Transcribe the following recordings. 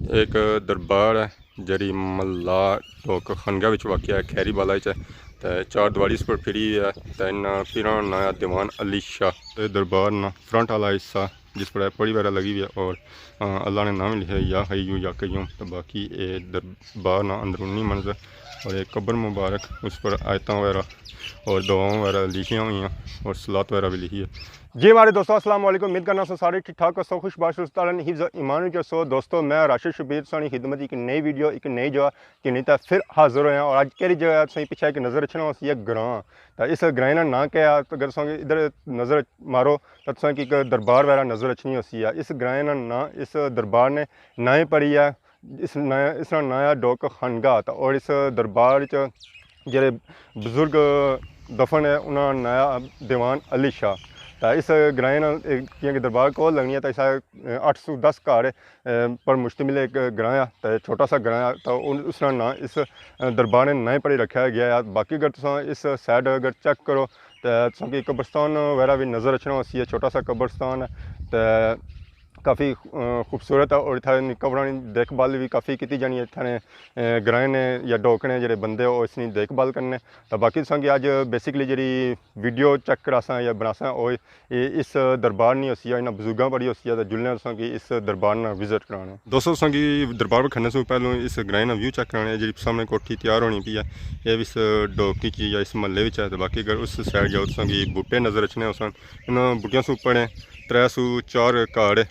एक दरबार है जरी मल्ला टोक खनगा विच वाक़या है खैरी बाला च ते चार दिवारी इस पर फिरी है ते इन्ना फिरा नया दीवान अली शाह ते दरबार ना फ्रंट वाला हिस्सा जिस पर पड़ी वगैरह लगी हुई है और अल्लाह ने नाम लिखा है या हय्यू या कय्यूम। तो बाकी ये दरबार ना अंदरूनी मंजर और एक कब्र मुबारक उस पर आयतां वगैरह और दुआओं वगैरह लिखी हुई हैं और सलात वगैरह भी लिखी है। जी हमारे दोस्तों अस्सलाम वालेकुम, उम्मीद करना सो सारे ठीक ठाक सो खुशबाश हिफ्ज़ ईमान के सो दोस्तों मैं राशिद शबीर सानी खिदमत एक नई वीडियो एक नई जगह कि नहीं तो फिर हाजिर होए हैं। और आज केरी जगह सही पीछे एक नज़र रखना उसी एक ग्रां तो इस ग्रां का ना क्या तो अगर सो इधर नज़र मारो तो तुसें एक दरबार वगैरह नज़र रखनी होती है। इस ग्रां का ना इस दरबार ने ना ही पड़ी है इसका नया डोक खनगा और इस दरबार च जेह्ड़े बजुर्ग दफन है उन्होंने नया दीवान अली शाह। तो इस ग्रां कि दरबार को लगनी है तो इस 810 घर पर मुश्तमिल एक ग्रां है तो छोटा सा ग्रां है तो उसका नाम इस दरबार ने ना पढ़ी रखा गया है। बाकी अगर तुम इस साइड अगर चेक करो तो तुम कब्रस्तान वगैरह भी नज़र रखना उसी है, छोटा सा कब्रस्तान है तो काफ़ी खूबसूरत है और इतने कब्रां देखभाल भी काफ़ी की जानी है। इतने ग्रां ने या डोक ने जो बंदे हो इसकी देखभाल करने तो बाकी तुसें अज बेसिकली जी वीडियो चेक करासा या बनासा और इस दरबार नहीं होसी इन्होंने बुजुर्गों बड़ी होसी है तो जुलने तुसें इस दरबार ना विजिट कराने। दोस्तों तुसें दरबार पर खड़ने से पहले इस ग्रां का व्यू चेक कराने जी सामने कोठी तैयार होनी पी है ये भी इस डोकी च या इस महल्ले है। तो बाकी अगर उस साइड जाओ तुसें बूटे नज़र रखने उस इन बूटियां सू उप्पर 304 घर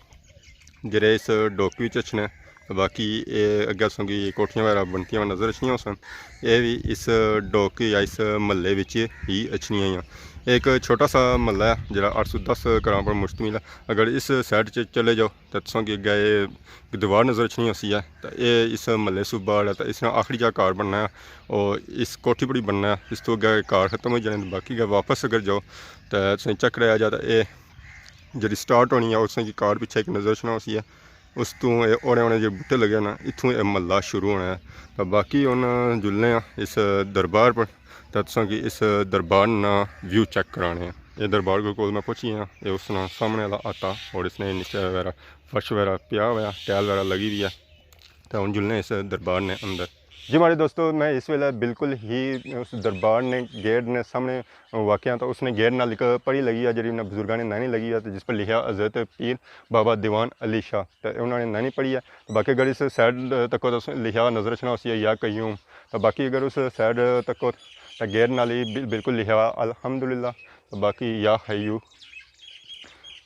जेह्ड़े इस डोकी च अच्छने। बाकी ये अग्गें तुसेंगी कोठियां वगैरह बनतियां नज़र अच्छियां सन ये भी इस डोकी या इस महल्ले विच ही अच्छनियां हियां। एक छोटा सा महल्ला है जो 810 घरां पर मुश्तमिल है। अगर इस साइड च चले जाओ तो तुसेंगी अग्गें दीवार नज़र अच्छनी होसी है तो ये इस महल्ले सू बाहर है तो इसने आखिरी जा घर बनना है और इस कोठी पर ही बनना है। इस तो अग्गें घर खत्म हो जाने। बाकी अगर वापस अगर जाओ तो तुसें चेक कराया जाए तो ये जी स्टार्ट होनी है उसमें की कार पिछे एक नज़र रखना उसी है उस तू ओने ओने जो बूटे लगे ना इतों महल्ला शुरू होना है। तो बाकी हम जुलने इस दरबार पर तो तुसें कि इस दरबार ना व्यू चेक कराने हैं। ये दरबार के कोल मैं पहुंची हाँ ये उस सामने वाला आता और इसने नीचे वगैरह फर्श वगैरह पिया हुआ टैल वगैरह लगी हुई है तो हम जुलने इस दरबार ने अंदर। जी हमारे दोस्तों मैं इस वेले बिल्कुल ही उस दरबार ने गेट ने सामने वाक़या तो उसने गेट ना लिखा पढ़ी लगी है जी उन्हें बुजुर्गों ने नानी लगी है तो जिस पर लिखा हज़रत पीर बाबा दीवान अली शाह तो उन्होंने नानी पढ़ी है। तो बाकी अगर इस साइड तक लिखा नज़र रखना उसी या कयूम तो बाकी अगर उस साइड तक तो गेट नाल ही बिल्कुल लिखा अल्हम्दुलिल्लाह तो बाकी या हय्यू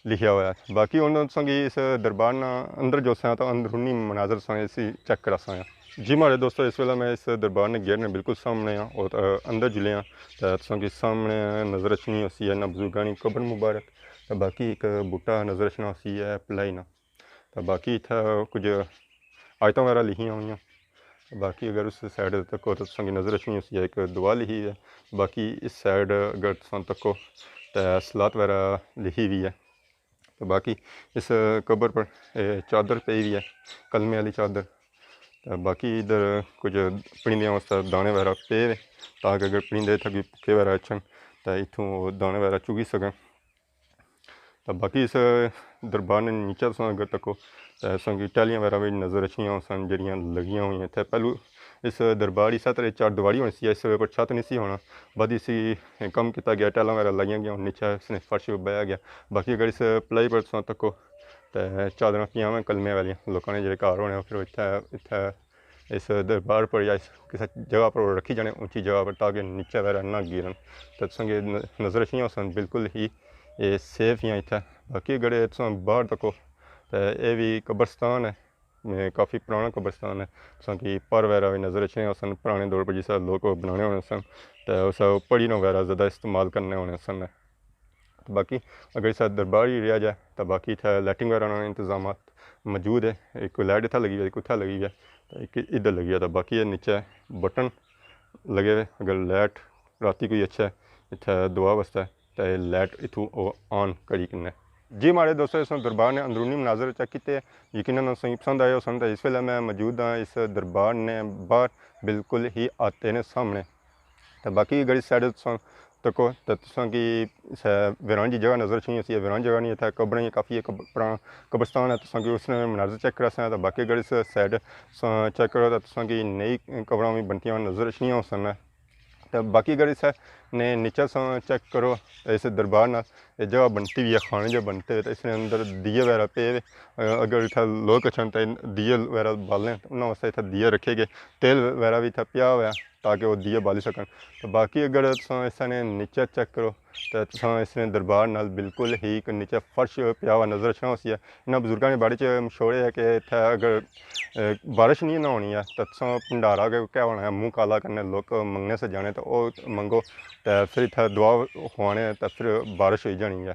लिखा हुआ है। बाकी उन्होंने इस दरबार ना अंदर जो सा तो अंदरूनी मनाजर सा इसी चेक करा सा। जी हमारे दोस्तों इस वेला मैं इस दरबार ने गेट ने बिल्कुल सामने हाँ और अंदर जुले हाँ तो कि सामने नज़र रखनी होसी है ना बुजुर्गों की कब्र मुबारक तो बाकी एक बूटा नज़र रखना होसी है पलाई ना तो बाकी इतना कुछ आयतां वगैरह लिखियाँ हुई। बाकी अगर उस साइड तको तो तुसें नज़र रखनी होसी है एक दुआ लिखी है। बाकी इस साइड अगर तुम तको तो सलात वगैरह लिखी हुई है। तो बाकी इस कब्र पर चादर पई हुई है कलमे वाली चादर तो बाकी इधर कुछ पीने वास्ते दाने वगैरह पे ताकि अगर पींदे इतना कोई भुखे वगैरह अच्छन तो इतों दाने वगैरह चुगी सकें। तो बाकी इस दरबार ने नीचे तुम अगर तको तो तुसेंगी टैलियां वगैरह भी नज़र रखियां सन जड़ियाँ लगियां हुई इतने पहलू इस दरबार इस तरह चार दिवारी होनी सी इस पर छत नहीं सी होना बद इसी कम किया गया टैलों वगैरह लाइया गया नीचे इसने फर्श बहाया गया। बाकी अगर इस पलाई पर तुम तको तो चादर पियां हुआ कलमे वाली लोगों ने जो घर होने फिर इतने इस दरबार पर या किसी जगह पर रखी जाने ऊँची जगह पर ताकि नीचे वगैरह ना गिरन तो तुसेंगी नज़र रखियां सन बिल्कुल ही ये सेफ ही इतना। बाकी अगर तुम बाहर तको तो यह भी कब्रस्तान है काफ़ी पुराना कब्रस्तान है तुसेंगी पर वगैरह भी नज़र रखने सन पुराने दौर पर जिस लोग बनाने होने सन तो उस पढ़ी वगैरह ज़्यादा इस्तेमाल करने होने सन। बाकी अगर इस दरबार ही रहा जाए तो बाकी इतना लाइटिंग वगैरह इंतजाम मौजूद है एक लाइट इतना लगी हुई है एक उतना लगी हुई है तो एक इधर लगी है तो बाकी नीचे बटन लगे हुए अगर लाइट राती कोई अच्छा इतना दुआ वास्ते तो लाइट इतों ऑन करी कन्नै। जी हमारे दोस्तों इस दरबार ने अंदरूनी मनाजर चेक किए यकीनन सही पसंद आए सन तो इस वेले मैं मौजूद हाँ इस दरबार ने बाहर बिल्कुल ही आते ने सामने तो बाकी अगर इस साइड तको तो तुसां की वीरान की जगह नज़र अच्छी है वीरान जगह नहीं इतना कब्रें काफ़ी एक पुराना कब्रस्तान है तुसां की उसने मनाजर चेक करा सा तो बाकी अगर इस साइड चेक करो तो तुसां की नई कब्रां भी बनती नज़र अच्छी हो सन तो बाकी अगर इस ने नीचे चेक करो तो इस दरबार ना ये जगह बनती हुई है खाने जो बनते तो इसने अंदर दिए वगैरह पे अगर इतना लोग अच्छा तो दिए वगैरह बालें तो उन्होंने वास्ते इतना दिए रखे गए तेल वगैरह भी इतना पिया हुआ ताकि वो दिए बाली सकन तो बाकी अगर इसने नीचे चेक करो तो इसने दरबार नाल बिल्कुल ही नीचे फर्श पिया हुआ नज़र अच्छा उसी है इन्होंने बुजुर्गों के बारे में मशहूर है कि इतना अगर बारिश नहीं ना होनी है तो भंडारा क्या होना है मुँह काला करने लोग मंगने से जाने तो वो मंगो तो फिर इतना दुआ खुआने तो फिर बारिश हो जानी है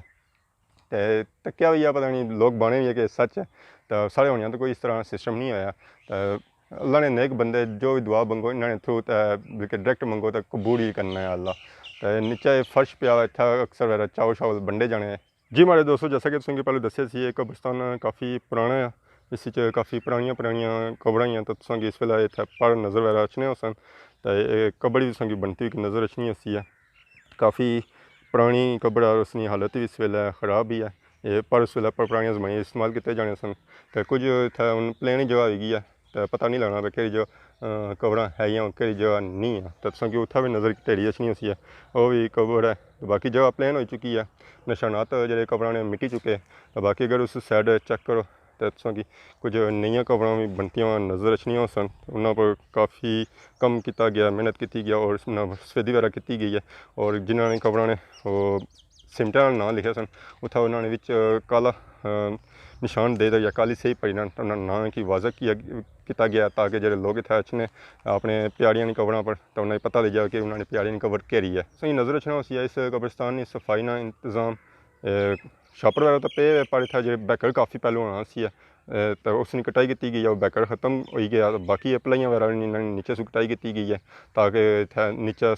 तो क्या हुई है पता नहीं लोग बने भी है कि सच है तो साढ़े होने तो कोई इस तरह सिस्टम नहीं होया तो अल्लाह ने नेक बंदे जो भी दुआ मंगो इन्होंने थ्रू बल्कि डायरैक्ट मंगो तो कबूल ही करना है अल्लाह तो नीचे फर्श पिया हुआ इतना अक्सर चावल शावल बंडे जाने जी हमारे दोस्तों जैसा कि तुसें पहले दस्सेआ सी ये कब्रिस्तान काफ़ी पुराना है इस काफ़ी पुरानियां कबरां ही तो तुसें इस वेले इत्थै पहाड़ नज़र वगैरह अच्छने हो सन तो कबड़ भी तुसें बनती हुई नज़र अच्छनी होती है काफ़ी पुरानी कबड़ और उसकी हालत भी इस वेले ख़राब भी है ये पर उस वेले पुरानियां जमाने इस्तेमाल किए जाने सन तो कुछ इत्थै हुण प्लेन ही जगह होगी है तो पता नहीं लगना कि जो कबरां है कि जगह नहीं है तो तुसें उत्थै भी नज़र ढेरी अच्छनी होती है वो भी कबड़ है तो बाकी जगह प्लेन हो चुकी है निशानात जो कबरां ने मिटी चुके तो बाकी अगर उस साइड चेक करो तो तुसां की कुछ नई कबरां भी बनती नज़र अच्छनियां सन उन्होंने पर काफ़ी कम किया गया मेहनत की गया और सफेदी वगैरह की गई है और जिन्होंने कबरां ने वो सिमटा नाम लिखे सन उत्थै उन्होंने विच काला निशान दे दिया काली सही पड़ी ना नाम की वाजह किया गया ताकि जो लोग इतने अच्छे अपने प्यारियां की कबरां पर तो उन्हें पता लग जाए कि उन्होंने प्यारियां की कबर घेरी है सही नज़र अच्छना उसी है इस कब्रिस्तान की सफाई ना इंतजाम छापर वगैरह तो पे पर इतना जो बैकर काफ़ी पहलू होना सी है तो उसकी कटाई की गई है वो बैकर ख़त्म हो गया तो बाकी पलाइयां वगैरह नीचे से कटाई की गई है ताकि इतना नीचे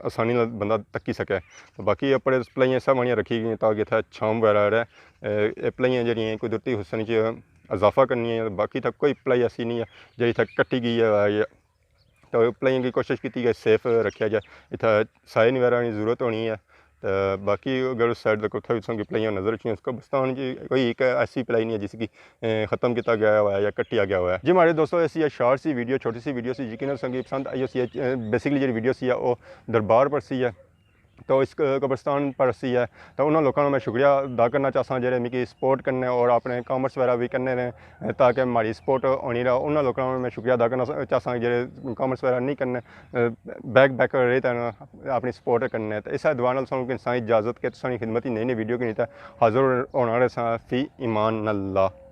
आसानी बंदा तक्की सके तो बाकी अपने पलाइयां सब माड़ियां रखी गई ताकि इतना छांव वगैरह रहे पलाइयां जी कुदरती हुसन च इजाफा करनी है बाकी तक कोई पलाई ऐसी नहीं है जी इतना कट्टी गई है तो पलाइयां की कोशिश की गई सेफ रखा जाए इतना साइन वगैरह की जरूरत होनी है तो बाकी अगर उस साइड तक उत्थे भी पलाइयां नज़र अच्छी कब्रिस्तान की कोई एक ऐसी पलाई नहीं है जिसकी ख़त्म किया गया हुआ है या कटिया गया हुआ है जी हमारे दोस्तों ऐसी शॉर्ट सी वीडियो छोटी सी वीडियो सी यकीन संगी पसंद आई सी बेसिकली जी वीडियो सी है वो दरबार पर सी है तो इस कब्रिस्तान पर सी है तो उन्होंने लोगों मैं शुक्रिया अदा करना चाहता जेह्ड़े मिगी सपोर्ट करने और अपने कॉमर्स वगैरह भी करने ने ताकि हमारी सपोर्ट होनी रहा उन्होंने लोगों मैं शुक्रिया अदा करना चाहता जेह्ड़े कॉमर्स वगैरह नहीं करने बैक रेह अपनी सपोर्ट करने तो इस दुआ नाल सानूं इंसान इजाज़त के तुसां खिदमत ही नई नई वीडियो की नहीं तो हाज़र होना रहा फ़ी ईमान अल्लाह।